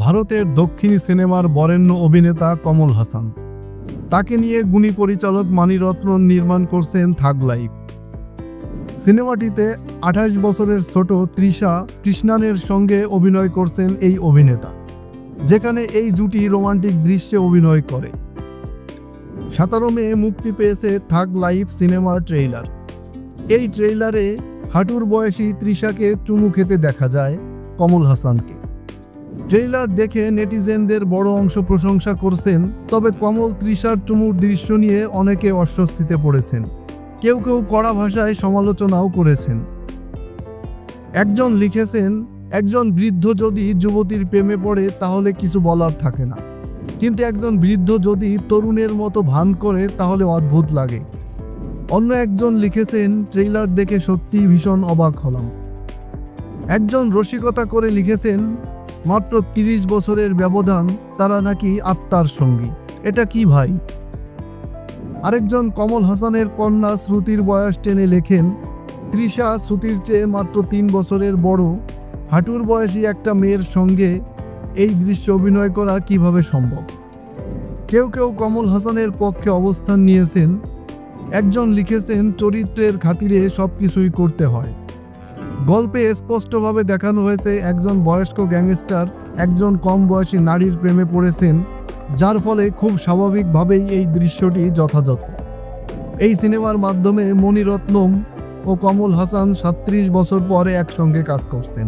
ভারতের দক্ষিণী সিনেমার বরেণ্য অভিনেতা কমল হাসান। তাকে নিয়ে গুণী পরিচালক মানিরত্নম নির্মাণ করছেন থাগ লাইফ। সিনেমাটিতে 28 বছরের ছোট তৃষা কৃষ্ণানের সঙ্গে অভিনয় করছেন এই অভিনেতা, যেখানে এই জুটি রোমান্টিক দৃশ্যে অভিনয় করে। 17 মে মুক্তি পেয়েছে থাগ লাইফ সিনেমার ট্রেইলার। এই ট্রেইলারে হাঁটুর বয়সী তৃষাকে চুমু খেতে দেখা যায় কমল হাসানকে। ট্রেইলার দেখে নেটিজেনদের বড় অংশ প্রশংসা করছেন, তবে কমল তৃষার চুমুর দৃশ্য নিয়ে অনেকে অস্বস্তিতে পড়েছেন। কেউ কেউ কড়া ভাষায় সমালোচনাও করেছেন। একজন লিখেছেন, একজন বৃদ্ধ যদি যুবতীর প্রেমে পড়ে তাহলে কিছু বলার থাকে না, কিন্তু একজন বৃদ্ধ যদি তরুণের মতো ভান করে তাহলে অদ্ভুত লাগে। অন্য একজন লিখেছেন, ট্রেইলার দেখে সত্যিই ভীষণ অবাক হলাম। একজন রসিকতা করে লিখেছেন, মাত্র 30 বছরের ব্যবধান, তারা নাকি আত্মার সঙ্গী। এটা কি ভাই? আরেকজন কমল হাসানের কন্যা শ্রুতির বয়স টেনে লেখেন, তৃষা শ্রুতির চেয়ে মাত্র 3 বছরের বড়, হাঁটুর বয়সী একটা মেয়ের সঙ্গে এই দৃশ্যে অভিনয় করা কিভাবে সম্ভব? কেউ কেউ কমল হাসানের পক্ষে অবস্থান নিয়েছেন। একজন লিখেছেন, চরিত্রের খাতিরে সবকিছুই করতে হয়। গল্পে স্পষ্টভাবে দেখানো হয়েছে একজন বয়স্ক গ্যাংস্টার একজন কম বয়সী নারীর প্রেমে পড়েছেন, যার ফলে খুব স্বাভাবিকভাবেই এই দৃশ্যটি যথাযথ। এই সিনেমার মাধ্যমে মণিরত্নম ও কমল হাসান 37 বছর পরে একসঙ্গে কাজ করছেন।